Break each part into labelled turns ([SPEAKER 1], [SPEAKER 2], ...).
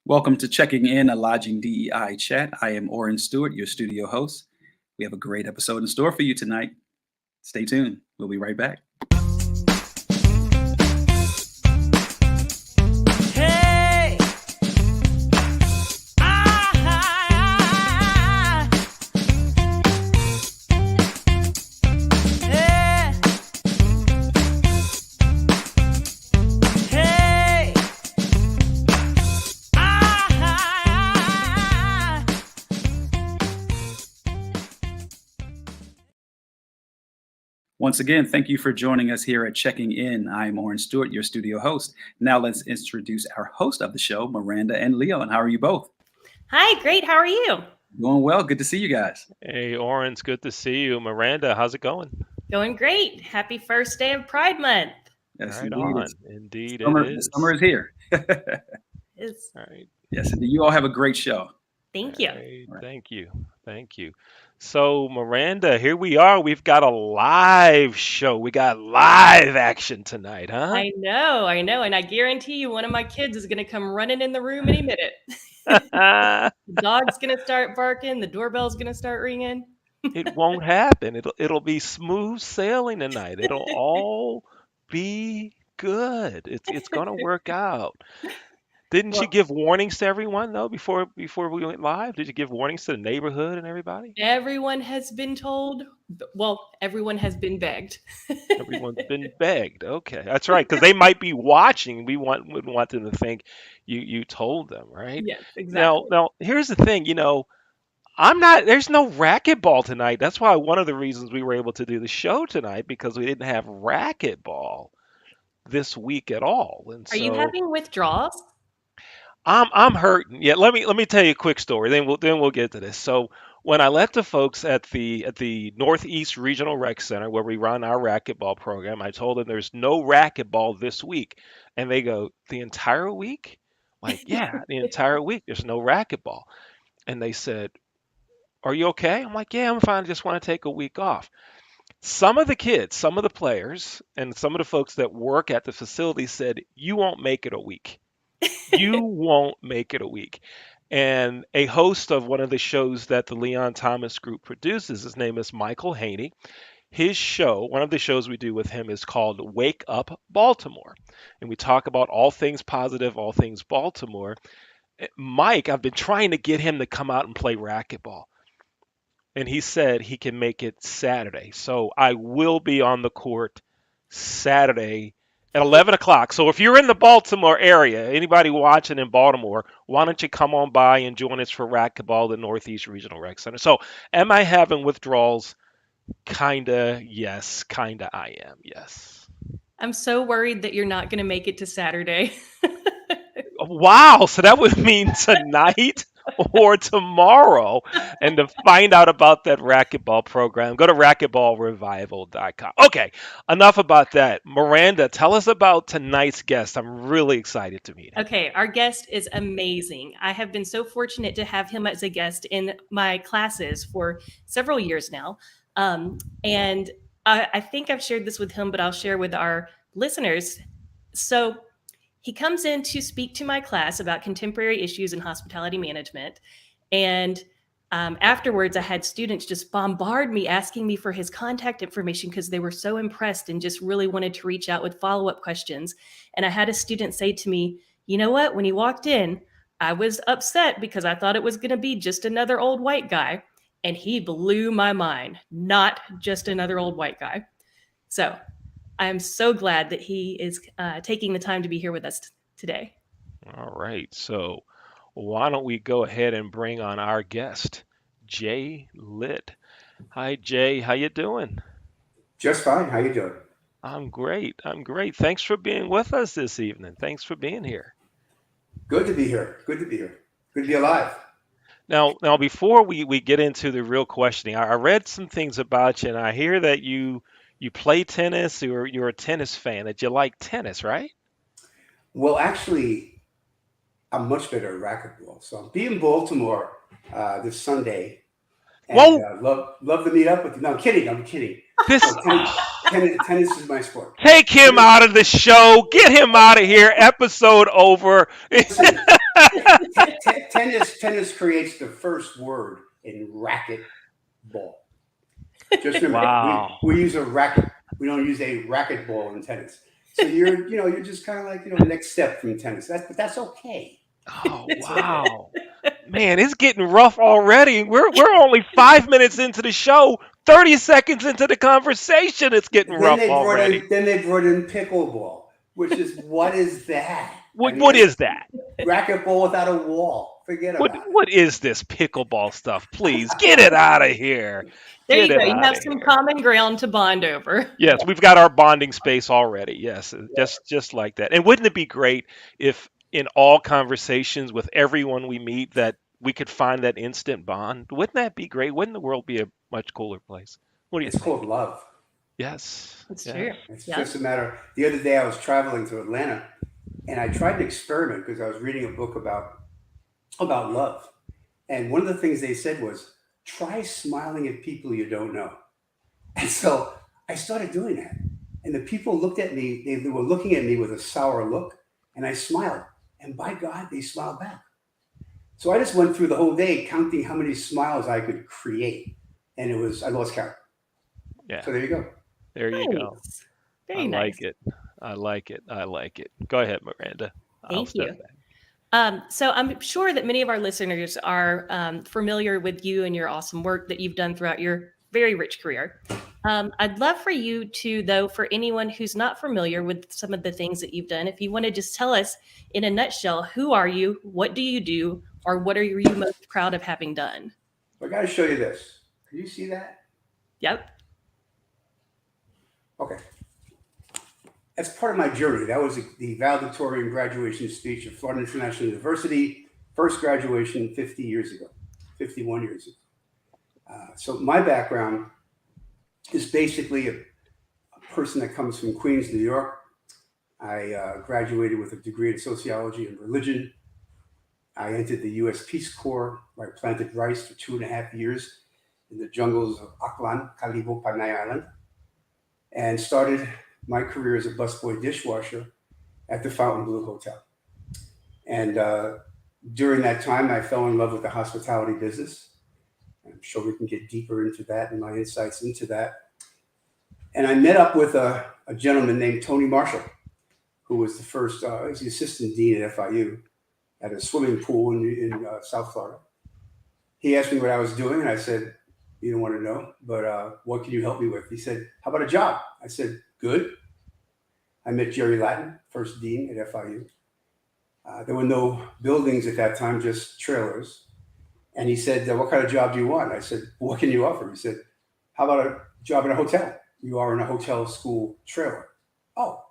[SPEAKER 1] Welcome to Checking In, a Lodging DEI chat. I am Orrin Stewart, your studio host. We have a great episode in store for you tonight. Stay tuned. We'll be right back. Once again, thank you for joining us here at Checking In. I'm Orrin Stewart, your studio host. Now let's introduce our host of the show, Miranda and Leo. And how are you both?
[SPEAKER 2] Hi, great. How are you?
[SPEAKER 1] Doing well. Good to see you guys.
[SPEAKER 3] Hey, Orrin, it's good to see you. Miranda, how's it going?
[SPEAKER 2] Going great. Happy first day of Pride Month.
[SPEAKER 1] Yes,
[SPEAKER 3] right
[SPEAKER 1] indeed.
[SPEAKER 3] on. Indeed,
[SPEAKER 1] Summer,
[SPEAKER 3] it is.
[SPEAKER 1] The summer is here.
[SPEAKER 2] It's,
[SPEAKER 3] All right.
[SPEAKER 1] Yes, and you all have a great show.
[SPEAKER 2] Thank you.
[SPEAKER 3] Right. Thank you. Thank you. So, Miranda, here we are. We've got a live show. We got live action tonight, huh?
[SPEAKER 2] I know. And I guarantee you one of my kids is going to come running in the room any minute. The dog's going to start barking. The doorbell's going to start ringing.
[SPEAKER 3] It won't happen. It'll be smooth sailing tonight. It'll all be good. It's going to work out. Didn't you give warnings to everyone though before we went live? Did you give warnings to the neighborhood and everybody?
[SPEAKER 2] Everyone has been told. Well, everyone has been begged.
[SPEAKER 3] Everyone's been begged. Okay, that's right, because they might be watching. We wouldn't want them to think you told them, right?
[SPEAKER 2] Yes, exactly.
[SPEAKER 3] Now here's the thing. There's no racquetball tonight. That's why one of the reasons we were able to do the show tonight, because we didn't have racquetball this week at all. And
[SPEAKER 2] Are you having withdrawals?
[SPEAKER 3] I'm hurting. Yeah, let me tell you a quick story. Then we'll get to this. So when I left the folks at the Northeast Regional Rec Center where we run our racquetball program, I told them there's no racquetball this week, and they go, the entire week? Like, yeah, the entire week. There's no racquetball, and they said, are you okay? I'm like, yeah, I'm fine. I just want to take a week off. Some of the kids, some of the players, and some of the folks that work at the facility said, you won't make it a week. You won't make it a week. And a host of one of the shows that the Leon Thomas Group produces, his name is Michael Haney. His show, one of the shows we do with him is called Wake Up Baltimore. And we talk about all things positive, all things Baltimore. Mike, I've been trying to get him to come out and play racquetball. And he said he can make it Saturday. So I will be on the court Saturday at 11 o'clock. So if you're in the Baltimore area, anybody watching in Baltimore, why don't you come on by and join us for racquetball at the Northeast Regional Rec Center? So am I having withdrawals? Kinda, yes. Kinda, I am, yes.
[SPEAKER 2] I'm so worried that you're not going to make it to Saturday.
[SPEAKER 3] Wow, so that would mean tonight or tomorrow. And to find out about that racquetball program, go to racquetballrevival.com. Okay, enough about that. Miranda, tell us about tonight's guest. I'm really excited to meet him.
[SPEAKER 2] Okay, our guest is amazing. I have been so fortunate to have him as a guest in my classes for several years now. And I think I've shared this with him, but I'll share with our listeners. So he comes in to speak to my class about contemporary issues in hospitality management. And afterwards, I had students just bombard me asking me for his contact information because they were so impressed and just really wanted to reach out with follow-up questions. And I had a student say to me, you know what, when he walked in, I was upset because I thought it was going to be just another old white guy. And he blew my mind, not just another old white guy. So I'm so glad that he is taking the time to be here with us today.
[SPEAKER 3] All right. So why don't we go ahead and bring on our guest, Jay Litt. Hi, Jay. How you doing?
[SPEAKER 4] Just fine. How you doing?
[SPEAKER 3] I'm great. Thanks for being with us this evening. Thanks for being here.
[SPEAKER 4] Good to be here. Good to be alive.
[SPEAKER 3] Now, before we get into the real questioning, I read some things about you, and I hear that you play tennis, you're a tennis fan, that you like tennis, right?
[SPEAKER 4] Well, actually, I'm much better at racquetball. So I'll be in Baltimore this Sunday, and
[SPEAKER 3] Whoa,
[SPEAKER 4] love to meet up with you. No, I'm kidding. I'm kidding.
[SPEAKER 3] this.
[SPEAKER 4] No, tennis is my sport.
[SPEAKER 3] Take him
[SPEAKER 4] Tennis,
[SPEAKER 3] out of the show. Get him out of here. Episode over.
[SPEAKER 4] listen, tennis creates the first word in racket ball. Just remember,
[SPEAKER 3] Wow.
[SPEAKER 4] we use a racket. We don't use a racquetball in tennis. So you're just kind of like next step from tennis. But that's okay.
[SPEAKER 3] Oh, wow. Man, it's getting rough already. We're only 5 minutes into the show. 30 seconds into the conversation, it's getting rough already.
[SPEAKER 4] Then they brought in pickleball, which is what is that?
[SPEAKER 3] What is that?
[SPEAKER 4] Racquetball without a wall. Forget about it.
[SPEAKER 3] What is this pickleball stuff? Please get it out of here.
[SPEAKER 2] There you
[SPEAKER 3] Get
[SPEAKER 2] go.
[SPEAKER 3] it
[SPEAKER 2] You
[SPEAKER 3] outta
[SPEAKER 2] have some
[SPEAKER 3] here.
[SPEAKER 2] common ground to bond over.
[SPEAKER 3] Yes, we've got our bonding space already. Yes, just like that. And wouldn't it be great if in all conversations with everyone we meet that we could find that instant bond? Wouldn't that be great? Wouldn't the world be a much cooler place? What do you
[SPEAKER 4] It's
[SPEAKER 3] think?
[SPEAKER 4] called love.
[SPEAKER 3] Yes.
[SPEAKER 2] It's
[SPEAKER 3] yes.
[SPEAKER 2] true.
[SPEAKER 4] It's
[SPEAKER 2] Yeah.
[SPEAKER 4] just a matter. The other day I was traveling to Atlanta, and I tried an experiment because I was reading a book about love. And one of the things they said was, try smiling at people you don't know. And so I started doing that. And the people looked at me, they were looking at me with a sour look, and I smiled. And by God, they smiled back. So I just went through the whole day counting how many smiles I could create. And I lost count.
[SPEAKER 3] Yeah.
[SPEAKER 4] So there you go.
[SPEAKER 3] There you go.
[SPEAKER 2] Nice.
[SPEAKER 3] I
[SPEAKER 2] Very nice.
[SPEAKER 3] like it. I like it. I like it. Go ahead, Miranda. I'll
[SPEAKER 2] Thank
[SPEAKER 3] step
[SPEAKER 2] you.
[SPEAKER 3] back.
[SPEAKER 2] So I'm sure that many of our listeners are familiar with you and your awesome work that you've done throughout your very rich career. I'd love for you to, though, for anyone who's not familiar with some of the things that you've done, if you want to just tell us in a nutshell, who are you, what do you do, or what are you most proud of having done?
[SPEAKER 4] I got to show you this. Can you see that?
[SPEAKER 2] Yep.
[SPEAKER 4] Okay. That's part of my journey. That was the valedictorian graduation speech at Florida International University. First graduation 50 years ago, 51 years ago. So my background is basically a person that comes from Queens, New York. I graduated with a degree in sociology and religion. I entered the U.S. Peace Corps, where I planted rice for 2.5 years in the jungles of Aklan, Kalibo, Panay Island, and started my career as a busboy dishwasher at the Fontainebleau Hotel. And during that time, I fell in love with the hospitality business. I'm sure we can get deeper into that and my insights into that. And I met up with a gentleman named Tony Marshall, who was the first, he's the assistant dean at FIU at a swimming pool in South Florida. He asked me what I was doing, and I said, you don't want to know, but what can you help me with? He said, how about a job? I said, good. I met Jerry Latin, first dean at FIU. There were no buildings at that time, just trailers. And he said, what kind of job do you want? I said, what can you offer? He said, how about a job in a hotel? You are in a hotel school trailer. Oh,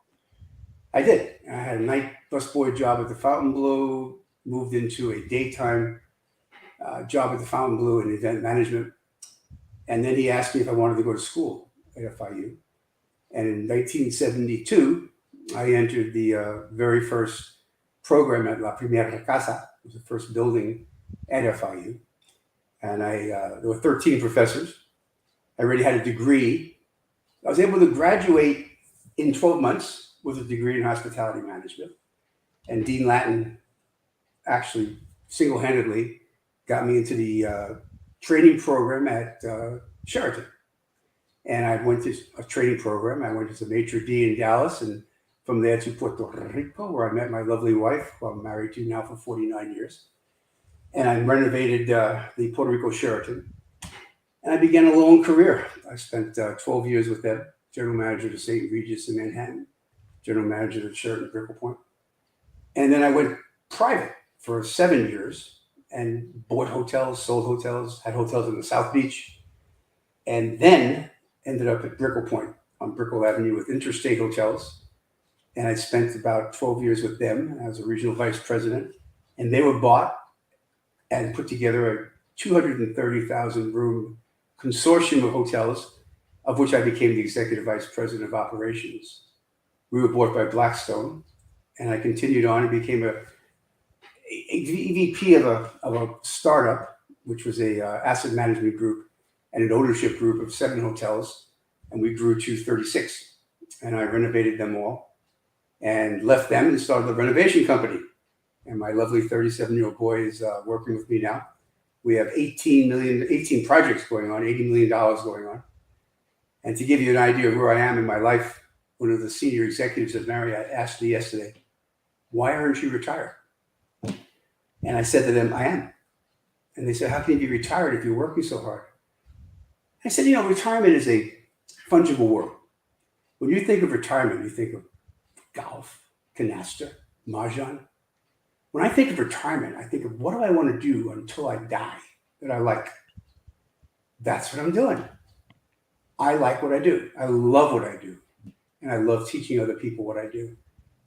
[SPEAKER 4] I did. I had a night busboy job at the Fontainebleau, moved into a daytime job at the Fontainebleau in event management. And then he asked me if I wanted to go to school at FIU. And in 1972, I entered the very first program at La Primera Casa. It was the first building at FIU. And there were 13 professors. I already had a degree. I was able to graduate in 12 months with a degree in hospitality management. And Dean Latin actually single-handedly got me into the training program at Sheraton. And I went to a training program. I went to the maitre d' in Dallas, and from there to Puerto Rico, where I met my lovely wife, who I'm married to now for 49 years. And I renovated the Puerto Rico Sheraton. And I began a long career. I spent 12 years with them, general manager of the St. Regis in Manhattan, general manager of Sheraton Brickell Point. And then I went private for 7 years and bought hotels, sold hotels, had hotels in the South Beach, and then ended up at Brickell Point on Brickell Avenue with Interstate Hotels. And I spent about 12 years with them as a regional vice president. And they were bought and put together a 230,000 room consortium of hotels, of which I became the executive vice president of operations. We were bought by Blackstone, and I continued on and became a EVP of a startup, which was a asset management group and an ownership group of 7 hotels, and we grew to 36. And I renovated them all and left them and started a renovation company. And my lovely 37-year-old boy is working with me now. We have 18 projects going on, $80 million going on. And to give you an idea of where I am in my life, one of the senior executives at Marriott asked me yesterday, "Why aren't you retired?" And I said to them, "I am." And they said, "How can you be retired if you're working so hard?" I said, retirement is a fungible word. When you think of retirement, you think of golf, canasta, mahjong. When I think of retirement, I think of what do I want to do until I die that I like. That's what I'm doing. I like what I do. I love what I do. And I love teaching other people what I do.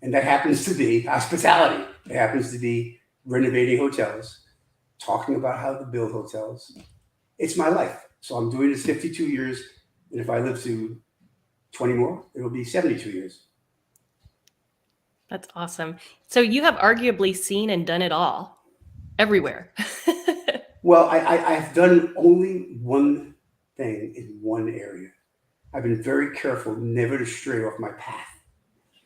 [SPEAKER 4] And that happens to be hospitality. It happens to be renovating hotels, talking about how to build hotels. It's my life. So I'm doing this 52 years. And if I live to 20 more, it'll be 72 years.
[SPEAKER 2] That's awesome. So you have arguably seen and done it all, everywhere.
[SPEAKER 4] Well, I've done only one thing in one area. I've been very careful never to stray off my path.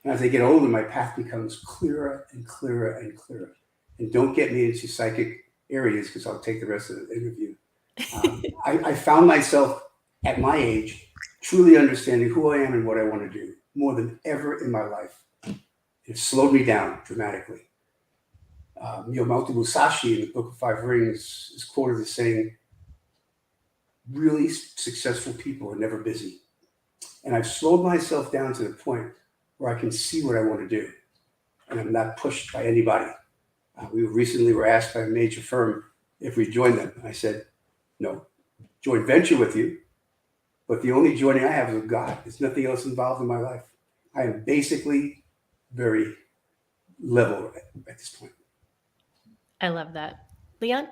[SPEAKER 4] And as I get older, my path becomes clearer and clearer and clearer. And don't get me into psychic areas because I'll take the rest of the interview. I found myself at my age truly understanding who I am and what I want to do more than ever in my life. It slowed me down dramatically. Miyamoto Musashi in the Book of Five Rings is quoted as saying, "Really successful people are never busy." And I've slowed myself down to the point where I can see what I want to do. And I'm not pushed by anybody. We recently were asked by a major firm if we joined them. I said, "No, joint venture with you. But the only joining I have is with God. There's nothing else involved in my life. I am basically very level at this point."
[SPEAKER 2] I love that. Leon?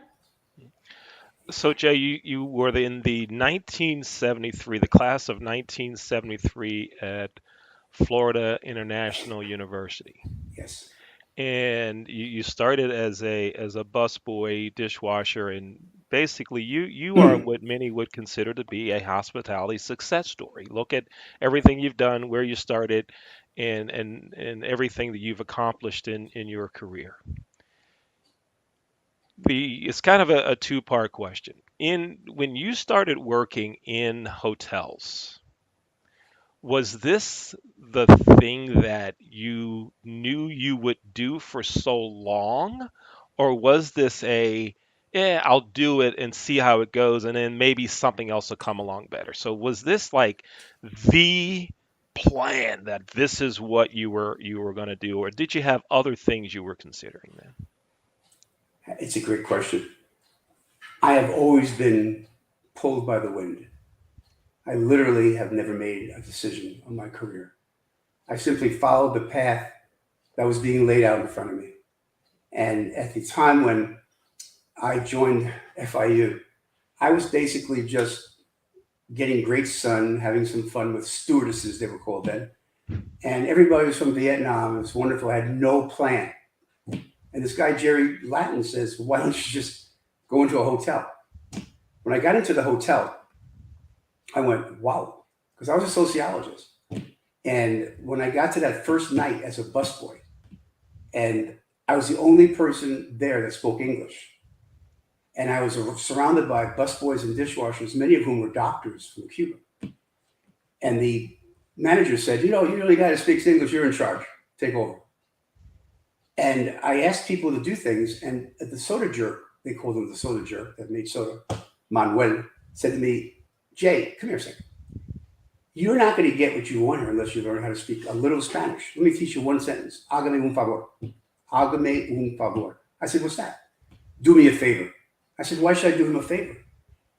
[SPEAKER 3] So Jay, you were in the 1973, the class of 1973 at Florida International University.
[SPEAKER 4] Yes.
[SPEAKER 3] And you started as a busboy, dishwasher, and basically you are what many would consider to be a hospitality success story. Look at everything you've done, where you started, and everything that you've accomplished in your career. It's kind of a two-part question. When you started working in hotels, was this the thing that you knew you would do for so long? Or was this I'll do it and see how it goes, and then maybe something else will come along better? So was this like the plan that this is what you were going to do, or did you have other things you were considering then?
[SPEAKER 4] It's a great question. I have always been pulled by the wind. I literally have never made a decision on my career. I simply followed the path that was being laid out in front of me. And at the time when I joined FIU, I was basically just getting great sun, having some fun with stewardesses, they were called then. And everybody was from Vietnam. It was wonderful. I had no plan. And this guy, Jerry Latin, says, "Why don't you just go into a hotel?" When I got into the hotel, I went, wow, because I was a sociologist. And when I got to that first night as a busboy, and I was the only person there that spoke English, and I was surrounded by busboys and dishwashers, many of whom were doctors from Cuba. And the manager said, "You're the only guy that speaks English, you're in charge, take over." And I asked people to do things, and the soda jerk, they called him the soda jerk that made soda, Manuel, said to me, "Jay, come here a second. You're not going to get what you want here unless you learn how to speak a little Spanish. Let me teach you one sentence. Hágame un favor. Hágame un favor." I said, "What's that?" "Do me a favor." I said, "Why should I do him a favor?"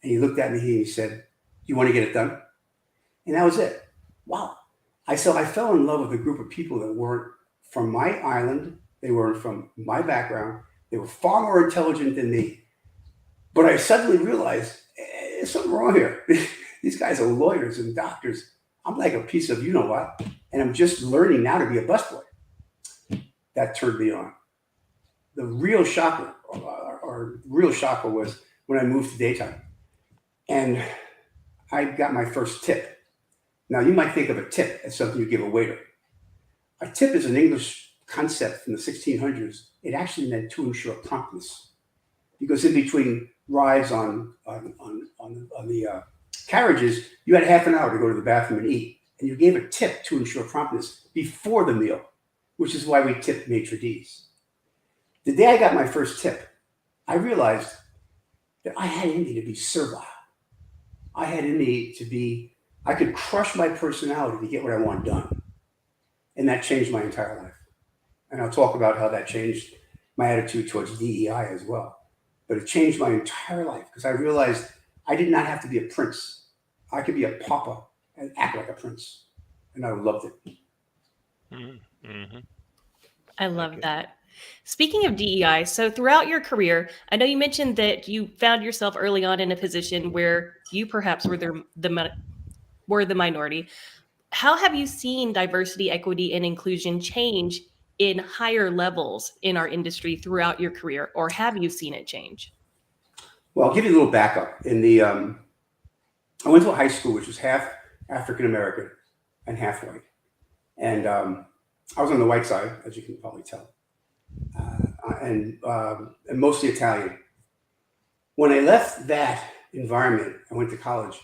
[SPEAKER 4] And he looked at me and he said, "You want to get it done?" And that was it. Wow. I fell in love with a group of people that weren't from my island. They weren't from my background. They were far more intelligent than me. But I suddenly realized there's something wrong here. These guys are lawyers and doctors. I'm like a piece of you know what, and I'm just learning now to be a busboy. That turned me on. The real shocker, or real shocker, was when I moved to daytime, and I got my first tip. Now you might think of a tip as something you give a waiter. A tip is an English concept from the 1600s. It actually meant to ensure promptness, because in between rides on the carriages, you had half an hour to go to the bathroom and eat, and you gave a tip to ensure promptness before the meal, which is why we tip maitre d's. The day I got my first tip, I realized that I had in me to be servile. I had in me to be, I could crush my personality to get what I want done. And that changed my entire life. And I'll talk about how that changed my attitude towards DEI as well. But it changed my entire life because I realized I did not have to be a prince. I could be a pauper and act like a prince. And I loved it.
[SPEAKER 3] Mm-hmm.
[SPEAKER 2] I love that. Speaking of DEI, so throughout your career, I know you mentioned that you found yourself early on in a position where you perhaps were the minority. How have you seen diversity, equity, and inclusion change in higher levels in our industry throughout your career, or have you seen it change?
[SPEAKER 4] Well, I'll give you a little backup. I went to a high school which was half African American and half white, and I was on the white side, as you can probably tell, and mostly Italian. When I left that environment, I went to college.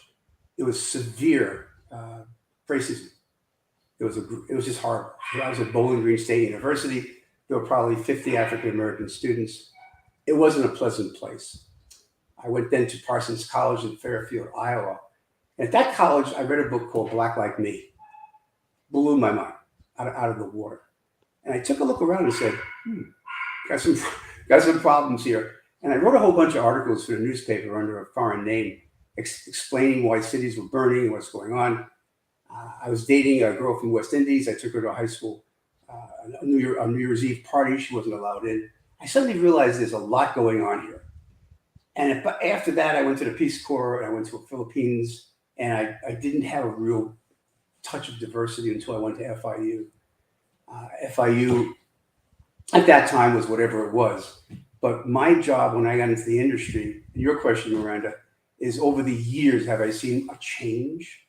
[SPEAKER 4] It was severe racism. It was just horrible. I was at Bowling Green State University. There were probably 50 African American students. It wasn't a pleasant place. I went then to Parsons College in Fairfield, Iowa. And at that college, I read a book called Black Like Me. Blew my mind out of the water. And I took a look around and said, got some problems here. And I wrote a whole bunch of articles for the newspaper under a foreign name, explaining why cities were burning and what's going on. I was dating a girl from West Indies. I took her to a high school, a New Year's Eve party. She wasn't allowed in. I suddenly realized there's a lot going on here. And after that, I went to the Peace Corps and I went to the Philippines, and I didn't have a real touch of diversity until I went to FIU. FIU at that time was whatever it was. But my job when I got into the industry, and your question, Miranda, is over the years, have I seen a change?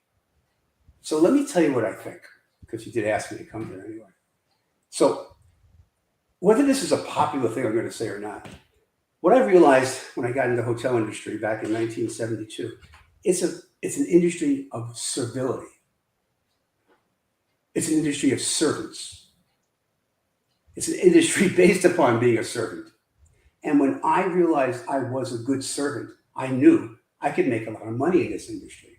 [SPEAKER 4] So let me tell you what I think, because you did ask me to come here anyway. So whether this is a popular thing I'm going to say or not, what I realized when I got into the hotel industry back in 1972, it's an industry of servility. It's an industry of servants. It's an industry based upon being a servant. And when I realized I was a good servant, I knew I could make a lot of money in this industry.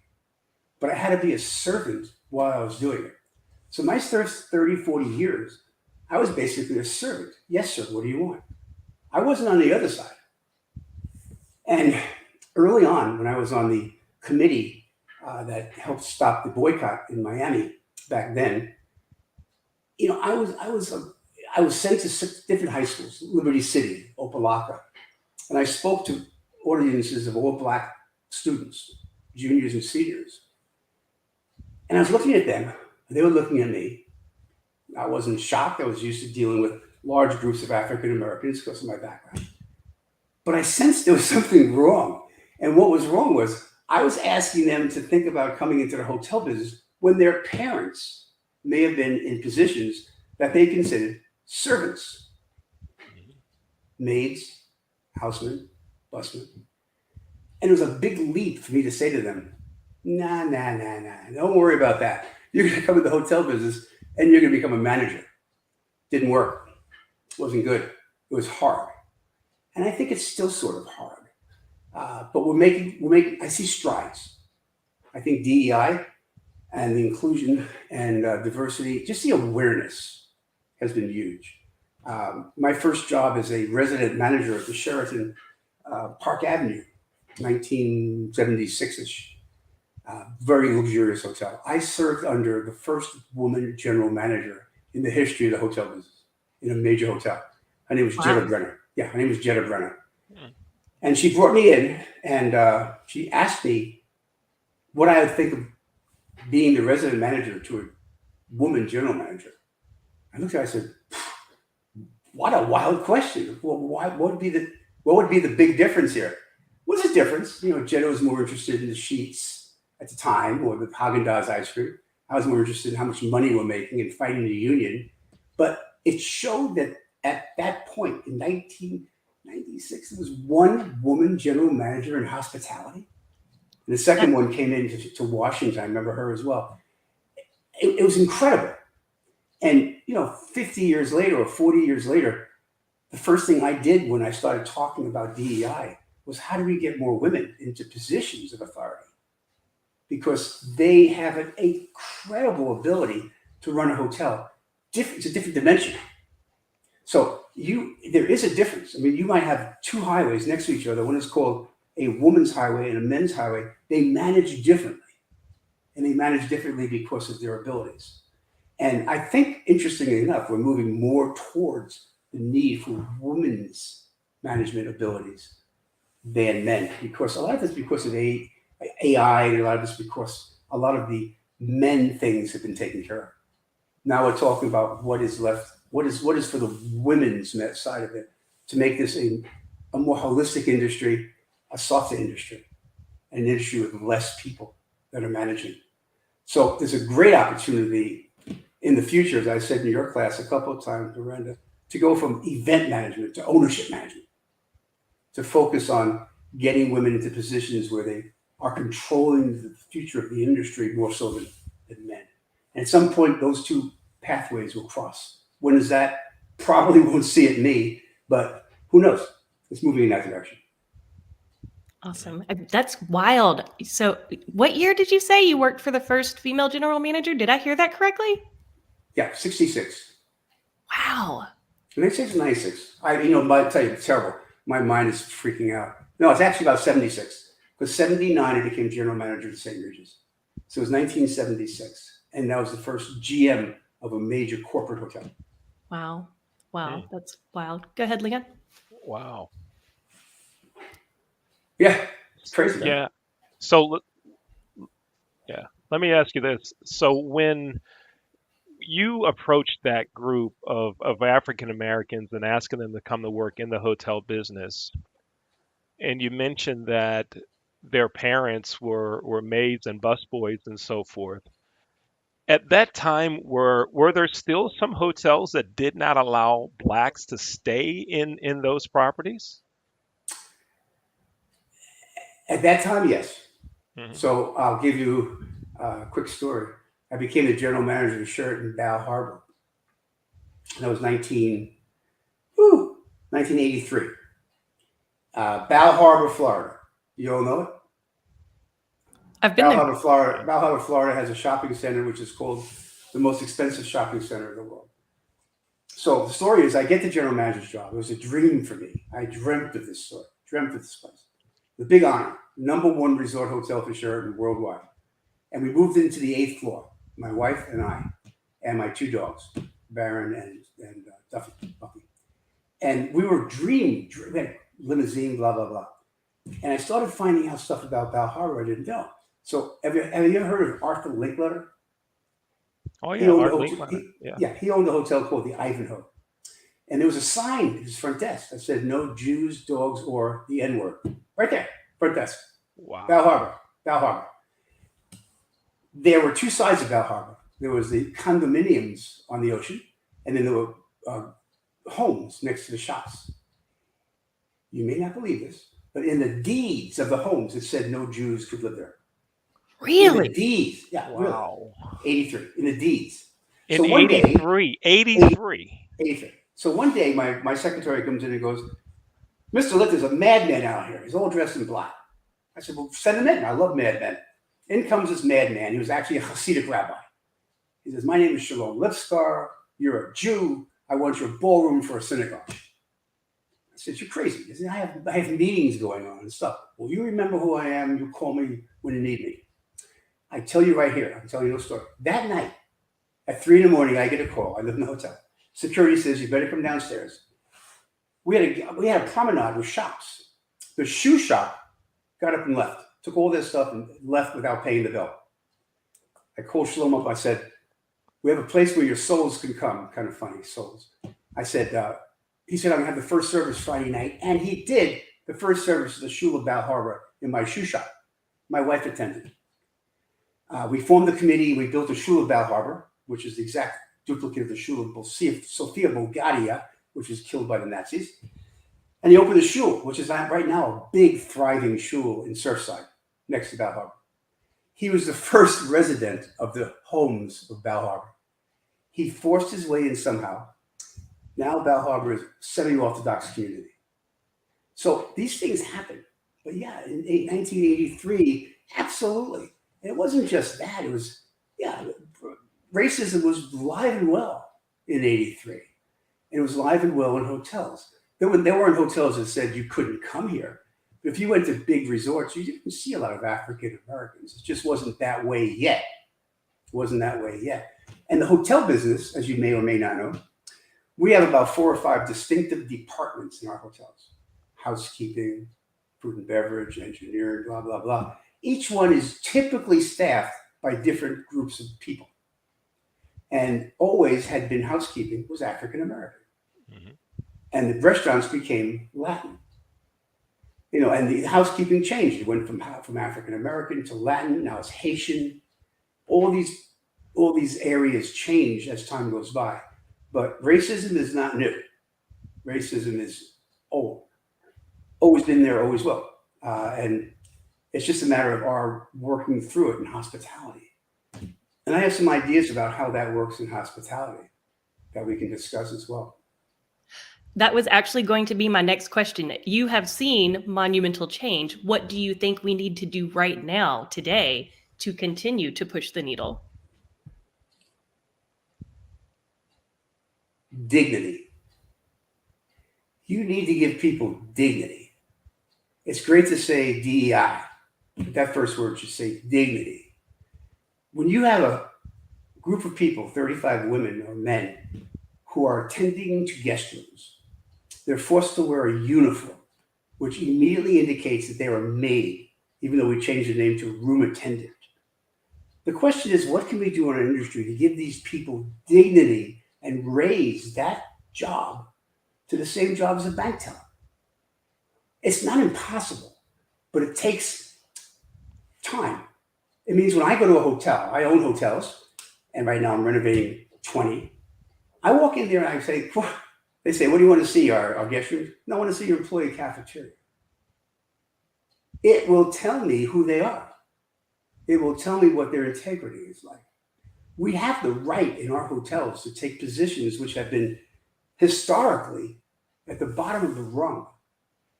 [SPEAKER 4] But I had to be a servant while I was doing it. So my first 30, 40 years, I was basically a servant. Yes, sir, what do you want? I wasn't on the other side. And early on, when I was on the committee that helped stop the boycott in Miami back then, you know, I was sent to 6 different high schools, Liberty City, Opelika, and I spoke to audiences of all Black students, juniors and seniors. And I was looking at them, and they were looking at me. I wasn't shocked. I was used to dealing with large groups of African Americans because of my background. But I sensed there was something wrong. And what was wrong was I was asking them to think about coming into the hotel business when their parents may have been in positions that they considered servants, maids, housemen, busmen. And it was a big leap for me to say to them, nah, don't worry about that. You're going to come in the hotel business and you're going to become a manager. Didn't work. Wasn't good. It was hard. And I think it's still sort of hard. But we're making, I see strides. I think DEI and the inclusion and diversity, just the awareness has been huge. My first job as a resident manager at the Sheraton Park Avenue, 1976-ish. Very luxurious hotel. I served under the first woman general manager in the history of the hotel business in a major hotel. Her name was Jetta Brenner. Yeah, her name was Jetta Brenner. And she brought me in, and she asked me what I would think of being the resident manager to a woman general manager. I looked at her, I said, what a wild question. Well, what would be the big difference here? What's the difference? Jenna was more interested in the sheets at the time, or the Haagen-Dazs ice cream. I was more interested in how much money we're making and fighting the union. But it showed that at that point in 1996, there was one woman general manager in hospitality. And the second one came in to Washington. I remember her as well. It was incredible. And, 50 years later or 40 years later, the first thing I did when I started talking about DEI was how do we get more women into positions of authority? Because they have an incredible ability to run a hotel. It's a different dimension. So there is a difference. I mean, you might have two highways next to each other. One is called a woman's highway and a men's highway. They manage differently. And they manage differently because of their abilities. And I think, interestingly enough, we're moving more towards the need for women's management abilities than men, because a lot of it's because of AI, and a lot of it's because a lot of the men things have been taken care of. Now we're talking about what is left, what is for the women's side of it, to make this a more holistic industry, a softer industry, an industry with less people that are managing. So there's a great opportunity in the future, as I said in your class a couple of times, Miranda, to go from event management to ownership management, to focus on getting women into positions where they are controlling the future of the industry more so than men. And at some point, those two pathways will cross. When is that? Probably won't see it me, but who knows? It's moving in that direction.
[SPEAKER 2] Awesome. That's wild. So what year did you say you worked for the first female general manager? Did I hear that correctly?
[SPEAKER 4] Yeah, 66.
[SPEAKER 2] Wow.
[SPEAKER 4] 96, 96. I tell you, it's terrible. My mind is freaking out. No, it's actually about 76. Because 79, I became general manager of St. Regis. So it was 1976. And that was the first GM of a major corporate hotel.
[SPEAKER 2] Wow. That's wild. Go ahead, Leon.
[SPEAKER 3] Wow.
[SPEAKER 4] Yeah, it's crazy. Man.
[SPEAKER 3] Yeah. So, let me ask you this. So when you approached that group of African Americans and asking them to come to work in the hotel business, and you mentioned that their parents were maids and busboys and so forth. At that time, were there still some hotels that did not allow blacks to stay in those properties?
[SPEAKER 4] At that time, yes.
[SPEAKER 3] Mm-hmm.
[SPEAKER 4] So I'll give you a quick story. I became the general manager of Sheraton Bal Harbor. That was 1983. Bal Harbor, Florida. You all know it?
[SPEAKER 2] I've been there.
[SPEAKER 4] Bal Harbor, Florida has a shopping center which is called the most expensive shopping center in the world. So the story is I get the general manager's job. It was a dream for me. I dreamt of this story, dreamt of this place. The big honor, #1 resort hotel for Sheraton worldwide. And we moved into the 8th floor, my wife and I, and my two dogs, Baron and Duffy. And we were dreaming, we had limousine, blah, blah, blah. And I started finding out stuff about Bal Harbor I didn't know. So have you ever heard of Arthur Linkletter?
[SPEAKER 3] Oh, yeah, Arthur Linkletter.
[SPEAKER 4] Yeah, he owned a hotel called the Ivanhoe. And there was a sign at his front desk that said, no Jews, dogs, or the N-word. Right there, front desk.
[SPEAKER 3] Wow.
[SPEAKER 4] Bal Harbor. There were two sides of Bal Harbor. There was the condominiums on the ocean, and then there were homes next to the shops. You may not believe this, but in the deeds of the homes, it said no Jews could live there.
[SPEAKER 2] Really?
[SPEAKER 4] In the deeds. Yeah,
[SPEAKER 3] wow.
[SPEAKER 4] Really. 83, in the deeds.
[SPEAKER 3] In
[SPEAKER 4] so
[SPEAKER 3] 83. 83.
[SPEAKER 4] 83. So one day, my secretary comes in and goes, Mr. Litt, there's a madman out here. He's all dressed in black. I said, well, send him in. I love madmen. In comes this madman. He was actually a Hasidic rabbi. He says, my name is Shalom Lipskar. You're a Jew. I want your ballroom for a synagogue. I said, you're crazy. He said, I have meetings going on and stuff. Well, you remember who I am. You call me when you need me. I tell you right here. I'm telling you a story. That night, at 3 a.m, I get a call. I live in a hotel. Security says, you better come downstairs. We had a promenade with shops. The shoe shop got up and left, took all their stuff and left without paying the bill. I called Shlomo up. I said, we have a place where your souls can come. Kind of funny, souls. I said, he said, I'm going to have the first service Friday night. And he did the first service of the Shul of Bal Harbor in my shoe shop. My wife attended. We formed the committee. We built a Shul of Bal Harbor, which is the exact duplicate of the Shul of Sofia Bulgaria, which was killed by the Nazis. And he opened a shul, which is right now a big, thriving shul in Surfside, next to Bal Harbor. He was the first resident of the homes of Bal Harbor. He forced his way in somehow. Now Bal Harbor is a semi-Orthodox community. So these things happen. But yeah, in 1983, absolutely. And it wasn't just that. It was, racism was alive and well in 83. And it was alive and well in hotels. There weren't hotels that said you couldn't come here. But if you went to big resorts, you didn't see a lot of African Americans. It just wasn't that way yet. And the hotel business, as you may or may not know, we have about 4 or 5 distinctive departments in our hotels. Housekeeping, food and beverage, engineering, blah, blah, blah. Each one is typically staffed by different groups of people. And always had been housekeeping was African American. Mm-hmm. And the restaurants became Latin. And the housekeeping changed. It went from African American to Latin. Now it's Haitian. All these areas change as time goes by. But racism is not new. Racism is old. Always been there, always will. And it's just a matter of our working through it in hospitality. And I have some ideas about how that works in hospitality that we can discuss as well.
[SPEAKER 2] That was actually going to be my next question. You have seen monumental change. What do you think we need to do right now, today, to continue to push the needle?
[SPEAKER 4] Dignity. You need to give people dignity. It's great to say DEI, but that first word should say dignity. When you have a group of people, 35 women or men, who are attending to guest rooms, they're forced to wear a uniform, which immediately indicates that they are maid, even though we changed the name to room attendant. The question is, what can we do in our industry to give these people dignity and raise that job to the same job as a bank teller? It's not impossible, but it takes time. It means when I go to a hotel, I own hotels, and right now I'm renovating 20. I walk in there and I say, they say, what do you want to see, our guest rooms? No, I want to see your employee cafeteria. It will tell me who they are. It will tell me what their integrity is like. We have the right in our hotels to take positions which have been historically at the bottom of the rung.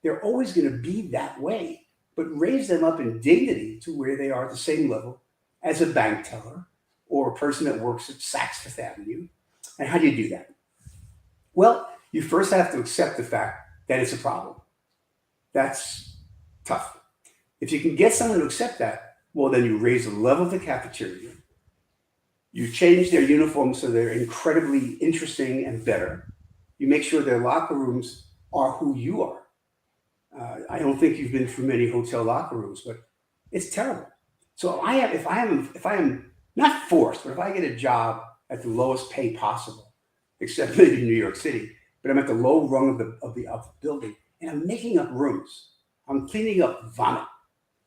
[SPEAKER 4] They're always going to be that way, but raise them up in dignity to where they are at the same level as a bank teller or a person that works at Saks Fifth Avenue. And how do you do that? Well, you first have to accept the fact that it's a problem. That's tough. If you can get someone to accept that, well, then you raise the level of the cafeteria. You change their uniforms so they're incredibly interesting and better. You make sure their locker rooms are who you are. I don't think you've been through many hotel locker rooms, but it's terrible. So if I am not forced, but if I get a job at the lowest pay possible, except maybe in New York City, but I'm at the low rung of the building, and I'm making up rooms. I'm cleaning up vomit.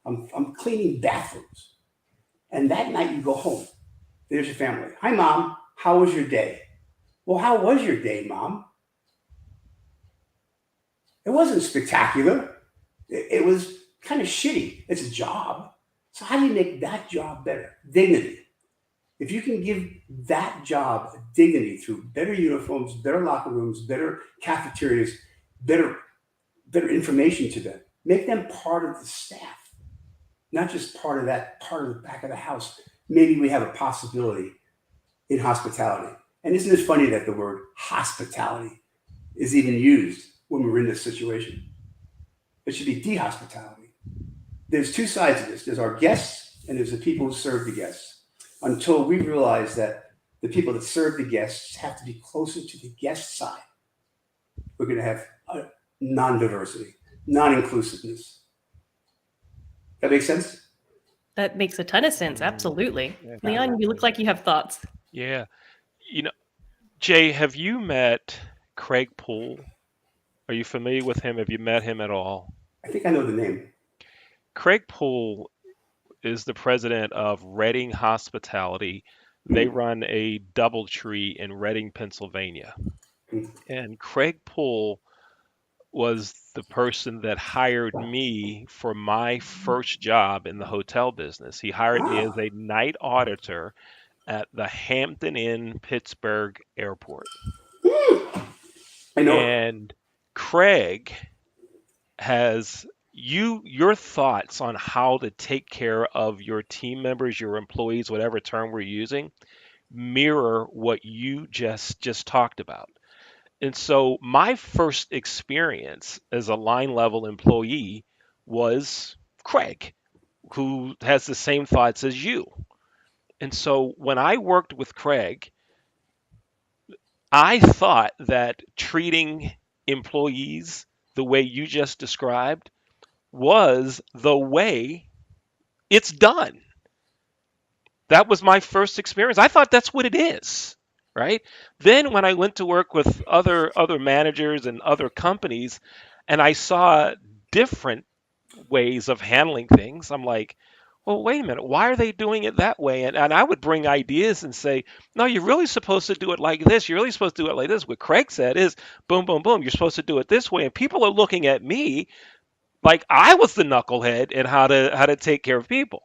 [SPEAKER 4] I'm cleaning bathrooms. And that night you go home. There's your family. Hi, Mom. How was your day? Well, how was your day, Mom? It wasn't spectacular. It was kind of shitty. It's a job. So how do you make that job better? Dignity. If you can give that job dignity through better uniforms, better locker rooms, better cafeterias, better information to them, make them part of the staff, not just part of the back of the house. Maybe we have a possibility in hospitality. And isn't it funny that the word hospitality is even used when we're in this situation? It should be de-hospitality. There's two sides of this. There's our guests and there's the people who serve the guests. Until we realize that the people that serve the guests have to be closer to the guest side, we're going to have non-diversity. non-inclusiveness. That makes sense?
[SPEAKER 2] That makes a ton of sense. Absolutely.
[SPEAKER 3] Yeah.
[SPEAKER 2] Leon, you look like you have thoughts.
[SPEAKER 3] Yeah. You know, Jay, have you met Craig Poole? Are you familiar with him? Have you met him at all?
[SPEAKER 4] I think I know the name.
[SPEAKER 3] Craig Poole is the president of Reading Hospitality. They run a DoubleTree in Reading, Pennsylvania. And Craig Poole was the person that hired me for my first job in the hotel business. He hired me as a night auditor at the Hampton Inn Pittsburgh Airport.
[SPEAKER 4] I know.
[SPEAKER 3] And Craig has your thoughts on how to take care of your team members, your employees, whatever term we're using, mirror what you just talked about. And so my first experience as a line level employee was Craig, who has the same thoughts as you. And so when I worked with Craig, I thought that treating employees the way you just described was the way it's done. That was my first experience. I thought that's what it is, right? Then when I went to work with other managers and other companies and I saw different ways of handling things, I'm like, well, wait a minute, why are they doing it that way? And I would bring ideas and say, no, you're really supposed to do it like this. You're really supposed to do it like this. What Craig said is boom, boom, boom. You're supposed to do it this way. And people are looking at me like I was the knucklehead in how to take care of people.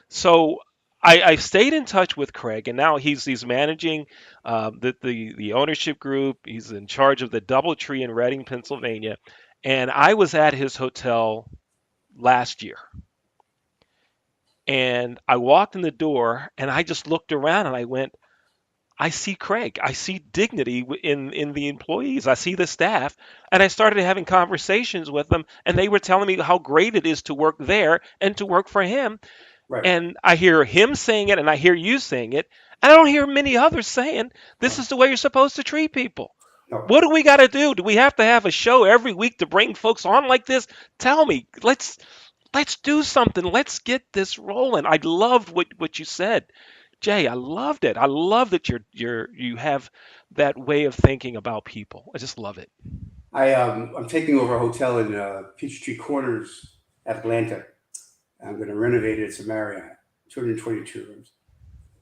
[SPEAKER 3] So I stayed in touch with Craig, and now he's managing the ownership group. He's in charge of the DoubleTree in Reading, Pennsylvania, and I was at his hotel last year, and I walked in the door, and I just looked around, and I went, I see Craig. I see dignity in the employees. I see the staff. And I started having conversations with them, and they were telling me how great it is to work there and to work for him.
[SPEAKER 4] Right.
[SPEAKER 3] And I hear him saying it, and I hear you saying it. And I don't hear many others saying, this is the way you're supposed to treat people.
[SPEAKER 4] No.
[SPEAKER 3] What do we got to do? Do we have to have a show every week to bring folks on like this? Tell me. Let's do something. Let's get this rolling. I loved what you said. Jay, I loved it. I love that you have that way of thinking about people. I just love it.
[SPEAKER 4] I'm taking over a hotel in Peachtree Corners, Atlanta. I'm going to renovate it. It's a Marriott, 222 rooms.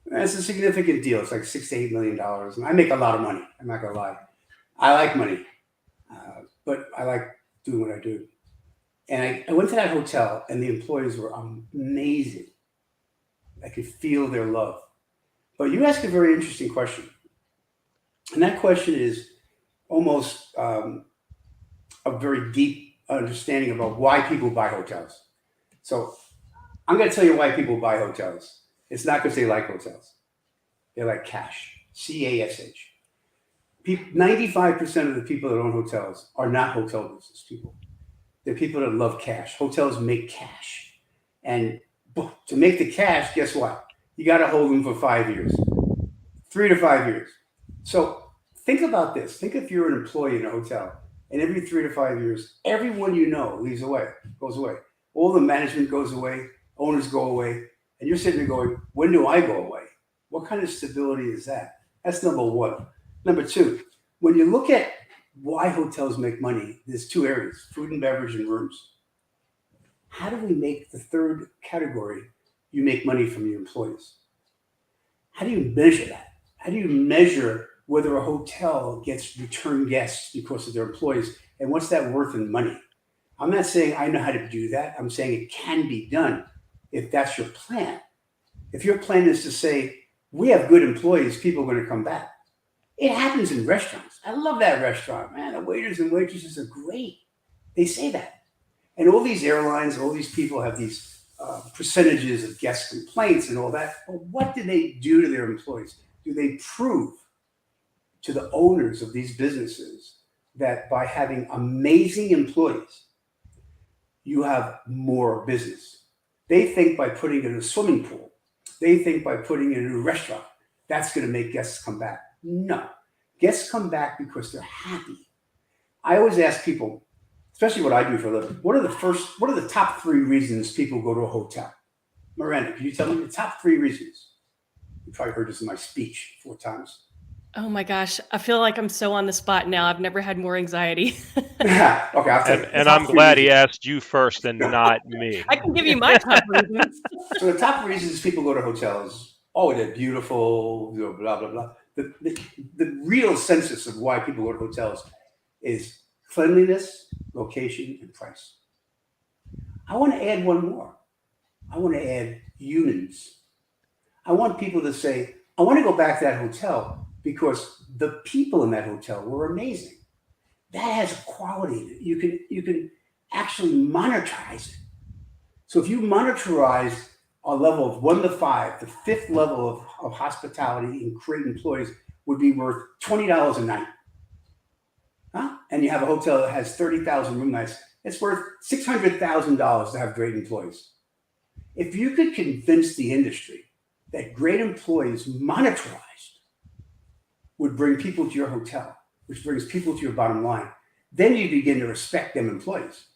[SPEAKER 4] And it's a significant deal. It's like $6 to $8 million. And I make a lot of money. I'm not going to lie. I like money, but I like doing what I do. And I went to that hotel, and the employees were amazing. I could feel their love. But you ask a very interesting question. And that question is almost a very deep understanding about why people buy hotels. So I'm going to tell you why people buy hotels. It's not because they like hotels. They like cash, C-A-S-H. 95% of the people that own hotels are not hotel business people. They're people that love cash. Hotels make cash. And to make the cash, guess what? You got to hold them for 5 years, 3 to 5 years. So think about this. Think if you're an employee in a hotel, and every 3 to 5 years, everyone you know goes away. All the management goes away, owners go away, and you're sitting there going, when do I go away? What kind of stability is that? That's number one. Number two, when you look at why hotels make money, there's two areas, food and beverage and rooms. How do we make the third category? You make money from your employees. How do you measure that? How do you measure whether a hotel gets return guests because of their employees? And what's that worth in money? I'm not saying I know how to do that. I'm saying it can be done if that's your plan. If your plan is to say, we have good employees, people are going to come back. It happens in restaurants. I love that restaurant, man. The waiters and waitresses are great. They say that. And all these airlines, all these people have these percentages of guest complaints and all that. But what do they do to their employees? Do they prove to the owners of these businesses that by having amazing employees, you have more business? They think by putting in a swimming pool, they think by putting in a restaurant, that's going to make guests come back. No. Guests come back because they're happy. I always ask people, especially what I do for a living. What are the top 3 reasons people go to a hotel? Miranda, can you tell me the top 3 reasons? You probably heard this in my speech 4 times.
[SPEAKER 2] Oh my gosh, I feel like I'm so on the spot now. I've never had more anxiety.
[SPEAKER 4] Okay, I'll tell you.
[SPEAKER 3] And I'm glad he asked you first and not me.
[SPEAKER 2] I can give you my top reasons.
[SPEAKER 4] So the top reasons people go to hotels, they're beautiful, blah, blah, blah. The real census of why people go to hotels is cleanliness, location, and price. I want to add one more. I want to add humans. I want people to say, I want to go back to that hotel because the people in that hotel were amazing. That has a quality in it. You can actually monetize it. So if you monetize a level of 1 to 5, the 5th level of hospitality and great employees would be worth $20 a night. Huh? And you have a hotel that has 30,000 room nights, it's worth $600,000 to have great employees. If you could convince the industry that great employees monetized would bring people to your hotel, which brings people to your bottom line, then you begin to respect them employees.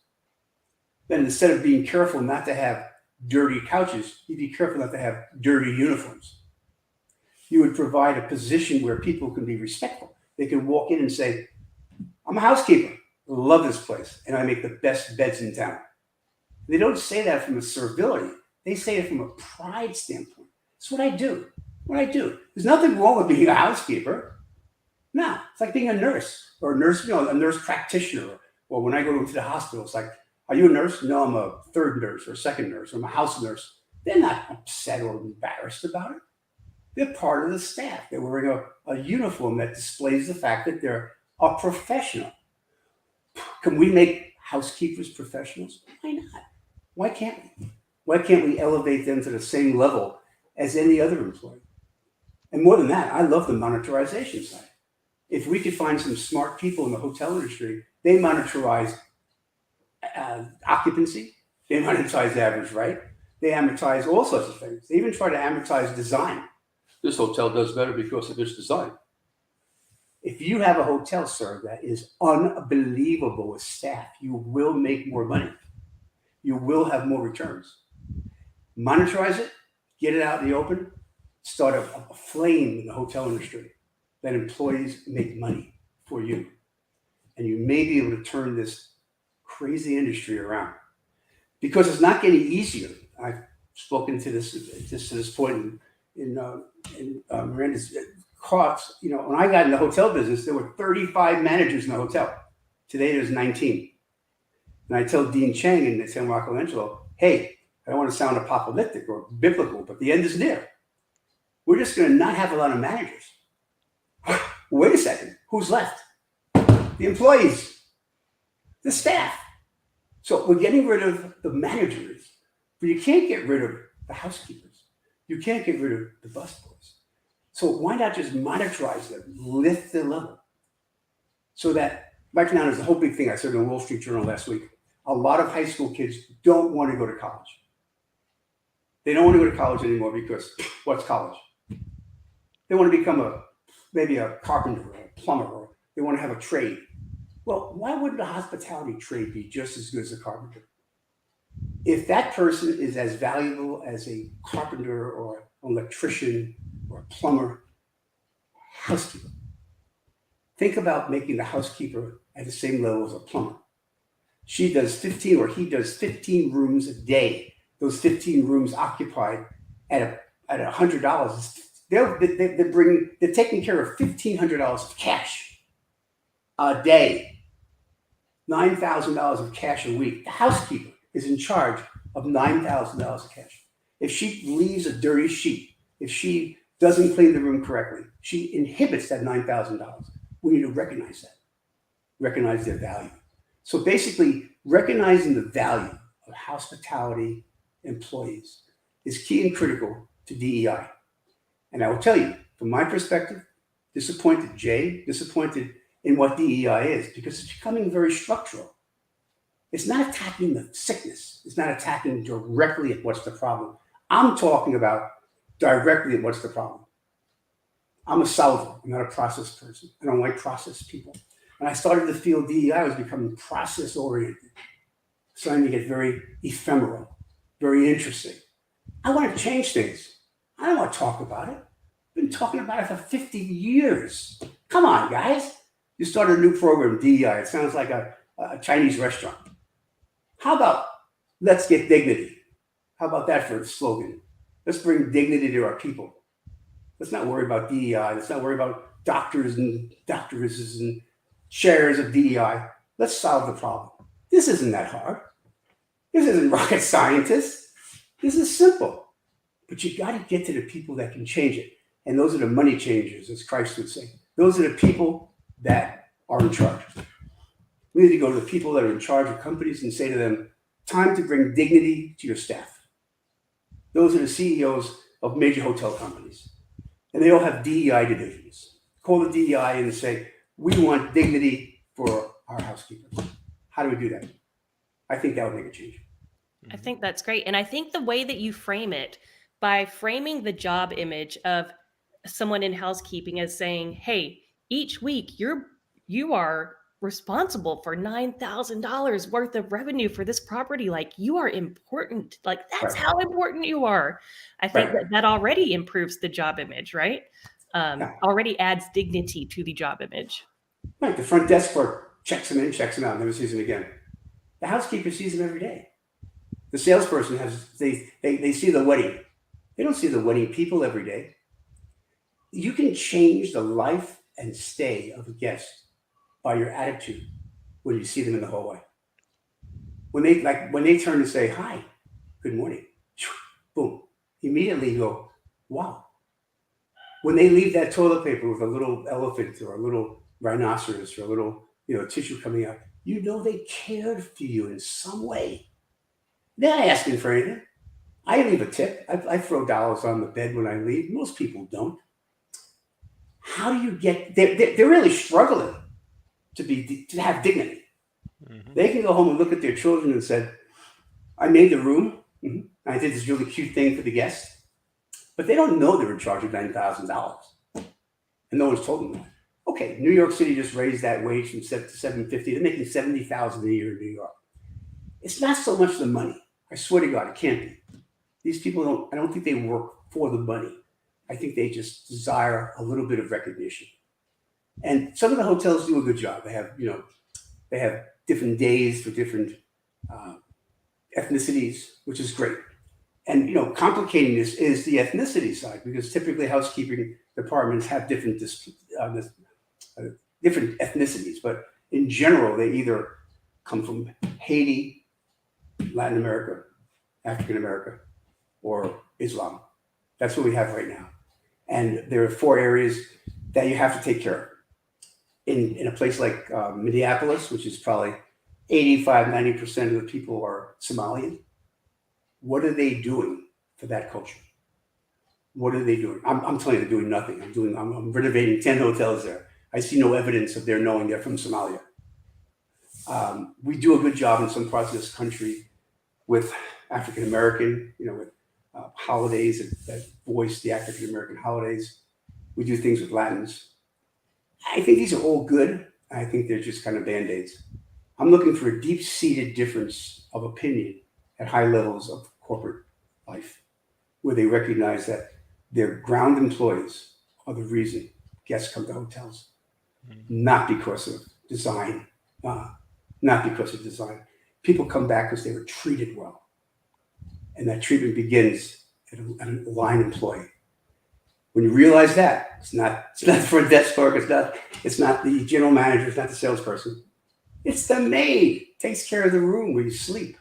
[SPEAKER 4] Then instead of being careful not to have dirty couches, you'd be careful not to have dirty uniforms. You would provide a position where people can be respectful. They can walk in and say, I'm a housekeeper, love this place, and I make the best beds in town. They don't say that from a servility. They say it from a pride standpoint. It's what I do. There's nothing wrong with being a housekeeper. No, it's like being a nurse or a nurse practitioner. Or when I go into the hospital, it's like, are you a nurse? No, I'm a 3rd nurse or 2nd nurse. Or I'm a house nurse. They're not upset or embarrassed about it. They're part of the staff. They're wearing a uniform that displays the fact that they're a professional. Can we make housekeepers professionals? Why not? Why can't we? Why can't we elevate them to the same level as any other employee? And more than that, I love the monetization side. If we could find some smart people in the hotel industry, they monetize occupancy, they monetize average rate, they amortize all sorts of things. They even try to amortize design. This hotel does better because of its design. If you have a hotel, sir, that is unbelievable with staff, you will make more money. You will have more returns. Monetize it, get it out in the open, start a flame in the hotel industry. That employees make money for you. And you may be able to turn this crazy industry around. Because it's not getting easier. I've spoken to this point in Miranda's costs. When I got in the hotel business, there were 35 managers in the hotel. Today there's 19. And I tell Dean Chang in San Michelangelo, hey, I don't want to sound apocalyptic or biblical, but the end is near. We're just going to not have a lot of managers. Wait a second, who's left? The employees, the staff. So we're getting rid of the managers, but you can't get rid of the housekeepers. You can't get rid of the busboys. So why not just monetize them, lift their level? So that, right now, there's a whole big thing I said in the Wall Street Journal last week. A lot of high school kids don't want to go to college. They don't want to go to college anymore because what's college? They want to become maybe a carpenter or a plumber, or they want to have a trade. Well, why wouldn't the hospitality trade be just as good as a carpenter? If that person is as valuable as a carpenter or an electrician or a plumber, housekeeper. Think about making the housekeeper at the same level as a plumber. He does 15 rooms a day. Those 15 rooms occupied at $100. They're taking care of $1,500 of cash a day, $9,000 of cash a week. The housekeeper is in charge of $9,000 of cash. If she leaves a dirty sheet, if she doesn't clean the room correctly, she inhibits that $9,000. We need to recognize that, recognize their value. So basically, recognizing the value of hospitality employees is key and critical to DEI. And I will tell you, from my perspective, disappointed in what DEI is, because it's becoming very structural. It's not attacking the sickness. It's not attacking directly at what's the problem. I'm talking about directly at what's the problem. I'm a solver. I'm not a process person. I don't like process people. when I started to feel DEI, I was becoming process oriented, starting to get very ephemeral, very interesting. I want to change things. I don't want to talk about it. I've been talking about it for 50 years. Come on, guys. You started a new program, DEI. It sounds like a Chinese restaurant. How about let's get dignity? How about that for a slogan? Let's bring dignity to our people. Let's not worry about DEI. Let's not worry about doctors and doctoresses and shares of DEI. Let's solve the problem. This isn't that hard. This isn't rocket scientists. This is simple. But you got to get to the people that can change it. And those are the money changers, as Christ would say. Those are the people that are in charge. We need to go to the people that are in charge of companies and say to them, time to bring dignity to your staff. Those are the CEOs of major hotel companies. And they all have DEI divisions. Call the DEI and say, we want dignity for our housekeepers. How do we do that? I think that would make a change.
[SPEAKER 2] I think that's great. And I think the way that you frame it, by framing the job image of someone in housekeeping as saying, hey, each week you are responsible for $9,000 worth of revenue for this property. Like, you are important. Like, that's
[SPEAKER 4] Right.
[SPEAKER 2] how important you are. I think
[SPEAKER 4] Right.
[SPEAKER 2] that already improves the job image, right?
[SPEAKER 4] Yeah.
[SPEAKER 2] Already adds dignity to the job image.
[SPEAKER 4] Right. The front desk clerk checks him in, checks him out, never sees him again. The housekeeper sees him every day. The salesperson they see the wedding. They don't see the wedding people every day. You can change the life and stay of a guest by your attitude when you see them in the hallway. When they turn and say, hi, good morning, boom, immediately you go, wow. When they leave that toilet paper with a little elephant or a little rhinoceros or a little tissue coming out, you know they cared for you in some way. They're not asking for anything. I leave a tip. I throw dollars on the bed when I leave. Most people don't. How do you get? They're really struggling to have dignity. Mm-hmm. They can go home and look at their children and say, I made the room. Mm-hmm. I did this really cute thing for the guest. But they don't know they're in charge of $9,000. And no one's told them that. Okay, New York City just raised that wage from $7 to $7.50. They're making $70,000 a year in New York. It's not so much the money. I swear to God, it can't be. These people I don't think they work for the money. I think they just desire a little bit of recognition. And some of the hotels do a good job. They have different days for different ethnicities, which is great. And complicating this is the ethnicity side, because typically housekeeping departments have different ethnicities, but in general, they either come from Haiti, Latin America, African America, or Islam. That's what we have right now. And there are 4 areas that you have to take care of. In a place like Minneapolis, which is probably 85-90% of the people are Somalian. What are they doing for that culture? What are they doing? I'm telling you, they're doing nothing. I'm renovating 10 hotels there. I see no evidence of their knowing they're from Somalia. We do a good job in some parts of this country with African American, with holidays that voice the African American holidays. We do things with Latins. I think these are all good. I think they're just kind of Band-Aids. I'm looking for a deep-seated difference of opinion at high levels of corporate life, where they recognize that their ground employees are the reason guests come to hotels, not because of design, People come back because they were treated well. And that treatment begins at a line employee. When you realize that, it's not the front desk clerk, it's not the general manager, it's not the salesperson. It's the maid. Takes care of the room where you sleep.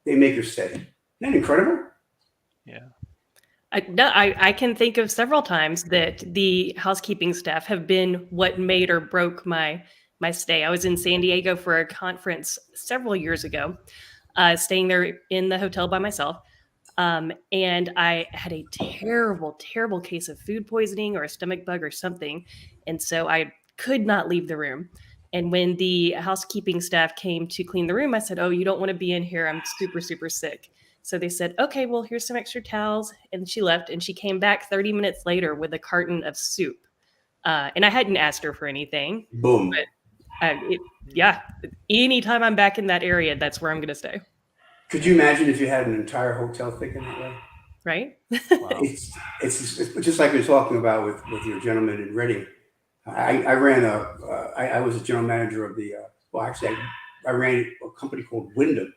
[SPEAKER 4] They make her stay. Isn't that incredible?
[SPEAKER 3] Yeah.
[SPEAKER 2] I can think of several times that the housekeeping staff have been what made or broke my stay. I was in San Diego for a conference several years ago, staying there in the hotel by myself. And I had a terrible, terrible case of food poisoning or a stomach bug or something. And so I could not leave the room. And when the housekeeping staff came to clean the room, I said, "Oh, you don't want to be in here. I'm super, super sick." So they said, "Okay, well, here's some extra towels." And she left, and she came back 30 minutes later with a carton of soup. And I hadn't asked her for anything.
[SPEAKER 4] Boom.
[SPEAKER 2] But Yeah, anytime I'm back in that area, that's where I'm going to stay.
[SPEAKER 4] Could you imagine if you had an entire hotel thinking that way?
[SPEAKER 2] Right?
[SPEAKER 3] Wow.
[SPEAKER 4] It's just like you're talking about with your gentleman in Reading. I was a general manager of the, well, actually, I ran a company called Wyndham,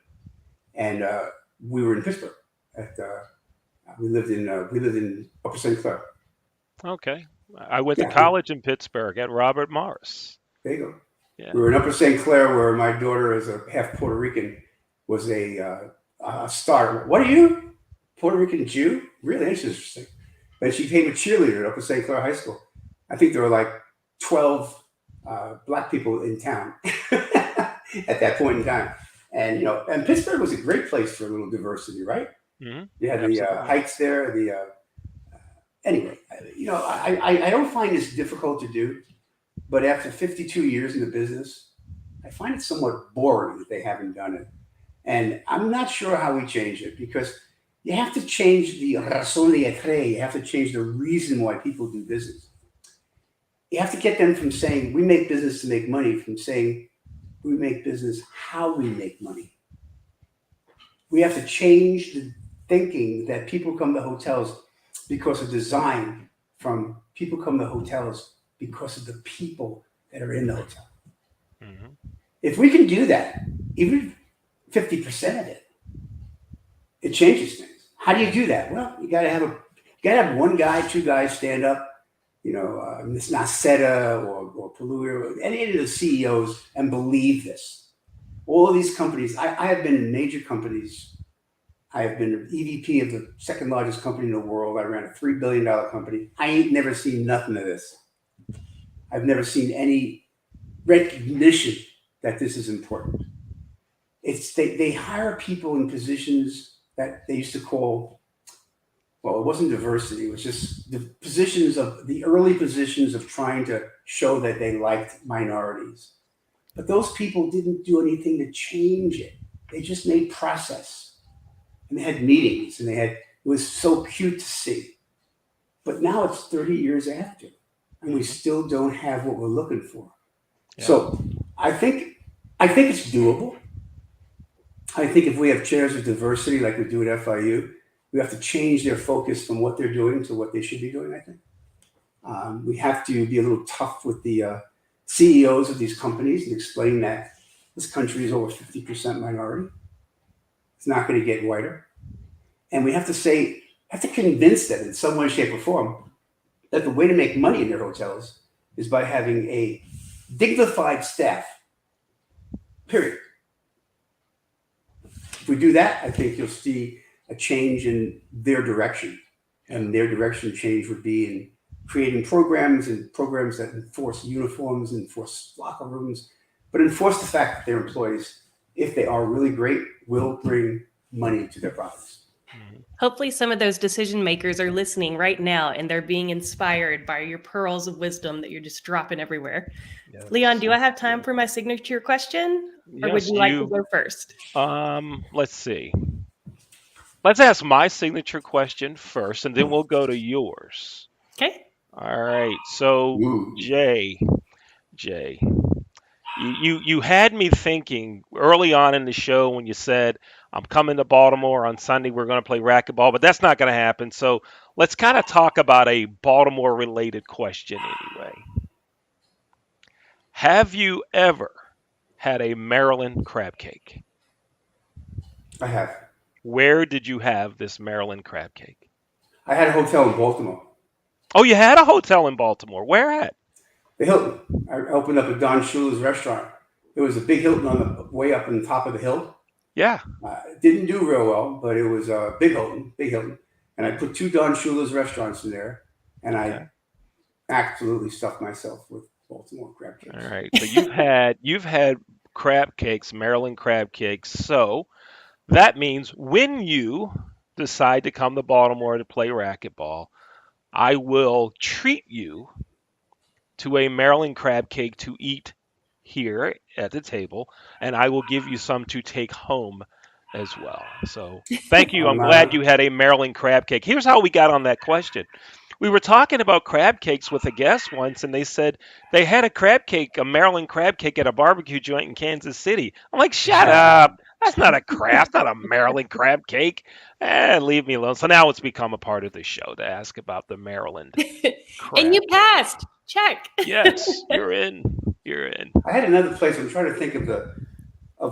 [SPEAKER 4] and we were in Pittsburgh. We lived in Upper St. Clair.
[SPEAKER 3] Okay. I went to
[SPEAKER 4] Yeah.
[SPEAKER 3] college in Pittsburgh at Robert Morris.
[SPEAKER 4] There you go.
[SPEAKER 3] Yeah.
[SPEAKER 4] We were in Upper St. Clair, where my daughter, as a half Puerto Rican, was a star. What are you? Puerto Rican Jew? Really interesting. But she became a cheerleader at Upper St. Clair High School. I think there were like 12 black people in town at that point in time. And and Pittsburgh was a great place for a little diversity, right?
[SPEAKER 3] Mm-hmm.
[SPEAKER 4] You had
[SPEAKER 3] Absolutely.
[SPEAKER 4] the Heights there. Anyway, I don't find this difficult to do, but after 52 years in the business, I find it somewhat boring that they haven't done it. And I'm not sure how we change it, because you have to change the raison d'être. You have to change the reason why people do business. You have to get them from saying we make business to make money, from saying we make business how we make money. We have to change the thinking that people come to hotels because of design, from people come to hotels because of the people that are in the hotel.
[SPEAKER 3] Mm-hmm.
[SPEAKER 4] If we can do that, even 50% of it, it changes things. How do you do that? Well, you got to have one guy, two guys stand up. It's not Seta or Palua, or any of the CEOs, and believe this. All of these companies, I have been in major companies. I have been an EVP of the second largest company in the world. I ran a $3 billion company. I ain't never seen nothing of this. I've never seen any recognition that this is important. They hire people in positions that they used to call, well, it wasn't diversity. It was just the early positions of trying to show that they liked minorities. But those people didn't do anything to change it. They just made process. And they had meetings, and it was so cute to see. But now it's 30 years after, and we still don't have what we're looking for. Yeah. So I think it's doable. I think if we have chairs of diversity like we do at FIU, we have to change their focus from what they're doing to what they should be doing, I think. We have to be a little tough with the CEOs of these companies and explain that this country is over 50% minority. It's not going to get whiter. And we have to convince them in some way, shape, or form that the way to make money in their hotels is by having a dignified staff, period. If we do that, I think you'll see a change in their direction. And their direction change would be in creating programs that enforce uniforms, enforce locker rooms, but enforce the fact that their employees, if they are really great, will bring money to their properties.
[SPEAKER 2] Hopefully some of those decision makers are listening right now, and they're being inspired by your pearls of wisdom that you're just dropping everywhere. Yes. Leon, do I have time for my signature question? Or would you like to go first?
[SPEAKER 3] Let's see. Let's ask my signature question first, and then we'll go to yours.
[SPEAKER 2] Okay.
[SPEAKER 3] All right. So, Jay, you had me thinking early on in the show when you said, I'm coming to Baltimore on Sunday, we're going to play racquetball, but that's not going to happen. So let's kind of talk about a Baltimore-related question anyway. Have you ever had a Maryland crab cake?
[SPEAKER 4] I have.
[SPEAKER 3] Where did you have this Maryland crab cake?
[SPEAKER 4] I had a hotel in Baltimore.
[SPEAKER 3] Oh, you had a hotel in Baltimore. Where at?
[SPEAKER 4] The Hilton. I opened up a Don Shula's restaurant. It was a big Hilton on the way up on the top of the hill.
[SPEAKER 3] Yeah.
[SPEAKER 4] It didn't do real well, but it was a big Hilton. And I put 2 Don Shula's restaurants in there, and I absolutely stuffed myself with Baltimore crab cakes.
[SPEAKER 3] All right. So you've had crab cakes, Maryland crab cakes. So that means when you decide to come to Baltimore to play racquetball, I will treat you to a Maryland crab cake to eat here at the table, and I will give you some to take home as well. So thank you. I'm glad you had a Maryland crab cake. Here's how we got on that question. We were talking about crab cakes with a guest once, and they said they had a crab cake, a Maryland crab cake at a barbecue joint in Kansas City. I'm like, shut up. That's not a crab. That's not a Maryland crab cake. Leave me alone. So now it's become a part of the show to ask about the Maryland crab.
[SPEAKER 2] And you passed. Check.
[SPEAKER 3] Yes, you're in. You're in.
[SPEAKER 4] I had another place. I'm trying to think of the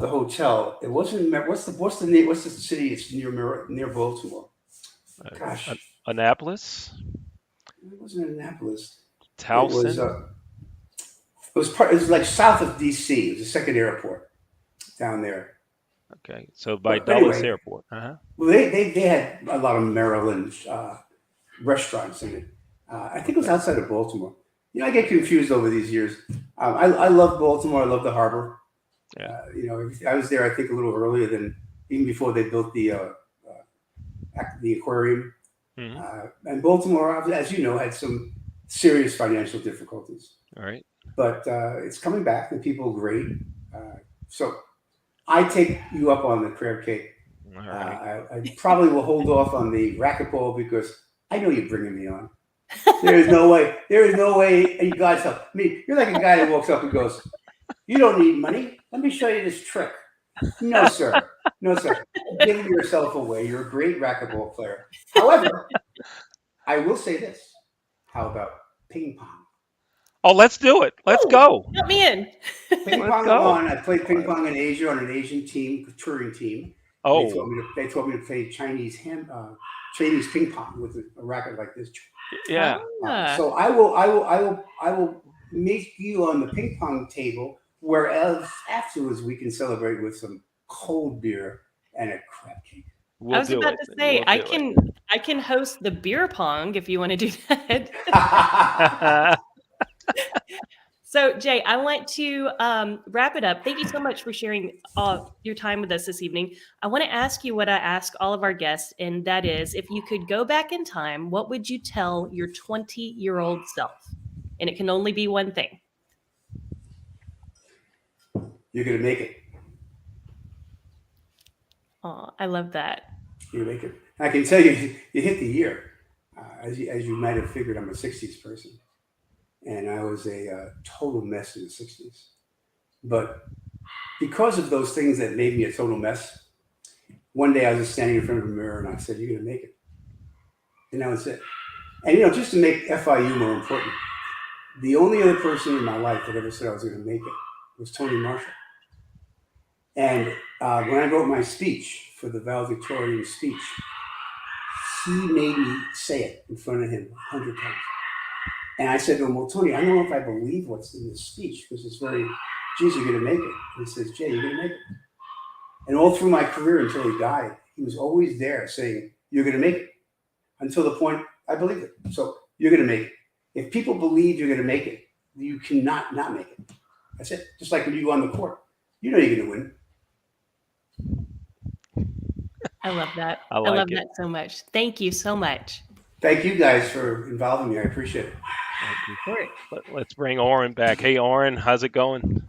[SPEAKER 4] hotel. It wasn't. What's the name? What's the city? It's near Baltimore. Gosh,
[SPEAKER 3] Annapolis?
[SPEAKER 4] it wasn't Annapolis.
[SPEAKER 3] Towson?
[SPEAKER 4] It was like south of DC. It was the second airport down there.
[SPEAKER 3] Okay, so by
[SPEAKER 4] But
[SPEAKER 3] Dulles
[SPEAKER 4] anyway,
[SPEAKER 3] Airport. Uh-huh.
[SPEAKER 4] Well, they had a lot of Maryland restaurants in it. I think it was outside of Baltimore. I get confused over these years. I love Baltimore. I love the harbor.
[SPEAKER 3] Yeah.
[SPEAKER 4] I was there, I think, a little earlier than even before they built the aquarium.
[SPEAKER 3] Mm-hmm.
[SPEAKER 4] And Baltimore, as you know, had some serious financial difficulties.
[SPEAKER 3] All right.
[SPEAKER 4] But it's coming back. The people are great. So I take you up on the crab cake.
[SPEAKER 3] All right.
[SPEAKER 4] I probably will hold off on the racquetball because I know you're bringing me on. There is no way. You guys help me. You're like a guy that walks up and goes, "You don't need money. Let me show you this trick." No, sir. No, sir. You're giving yourself away. You're a great racquetball player. However, I will say this. How about ping pong?
[SPEAKER 3] Oh, let's do it. Let's go.
[SPEAKER 2] Let me in.
[SPEAKER 4] Ping pong on. I played ping pong in Asia on an Asian team, touring team.
[SPEAKER 3] Oh.
[SPEAKER 4] They told me to play Chinese ping pong with a racket like this.
[SPEAKER 3] Yeah.
[SPEAKER 4] So I will meet you on the ping pong table, whereas afterwards we can celebrate with some cold beer and a crab cake.
[SPEAKER 2] I was about to say I can host the beer pong if you want to do that. So, Jay, I want to wrap it up. Thank you so much for sharing your time with us this evening. I want to ask you what I ask all of our guests, and that is, if you could go back in time, what would you tell your 20-year-old self? And it can only be one thing.
[SPEAKER 4] You're going to make it.
[SPEAKER 2] Oh, I love that.
[SPEAKER 4] You're going to make it. I can tell you, you hit the year. As you might have figured, I'm a 60s person. And I was a total mess in the 60s. But because of those things that made me a total mess, one day I was just standing in front of a mirror and I said, "You're going to make it." And that was it. And, just to make FIU more important, the only other person in my life that ever said I was going to make it was Tony Marshall. And when I wrote my speech for the valedictorian speech, he made me say it in front of him 100 times. And I said to him, "Well, Tony, I don't know if I believe what's in this speech because it's very, geez, you're going to make it." And he says, "Jay, you're going to make it." And all through my career until he died, he was always there saying, "You're going to make it," until the point I believed it. So you're going to make it. If people believe you're going to make it, you cannot not make it. That's it. Just like when you go on the court, you're going to win.
[SPEAKER 2] I love that.
[SPEAKER 3] I
[SPEAKER 2] love
[SPEAKER 3] like it.
[SPEAKER 2] that so much. Thank you so much.
[SPEAKER 4] Thank you guys for involving me. I appreciate it.
[SPEAKER 3] Let's bring Oren back. Hey, Oren, how's it going?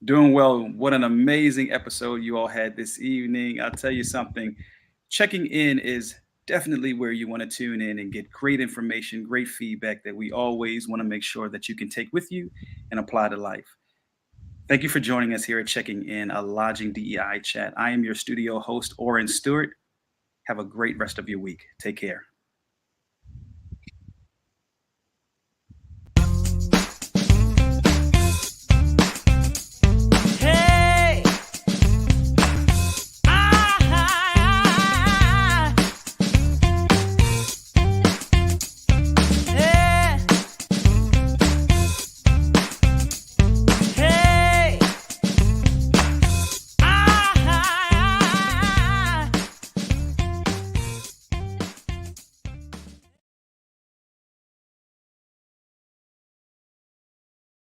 [SPEAKER 1] Doing well. What an amazing episode you all had this evening. I'll tell you something. Checking in is definitely where you want to tune in and get great information, great feedback that we always want to make sure that you can take with you and apply to life. Thank you for joining us here at Checking In, a Lodging DEI chat. I am your studio host, Oren Stewart. Have a great rest of your week. Take care.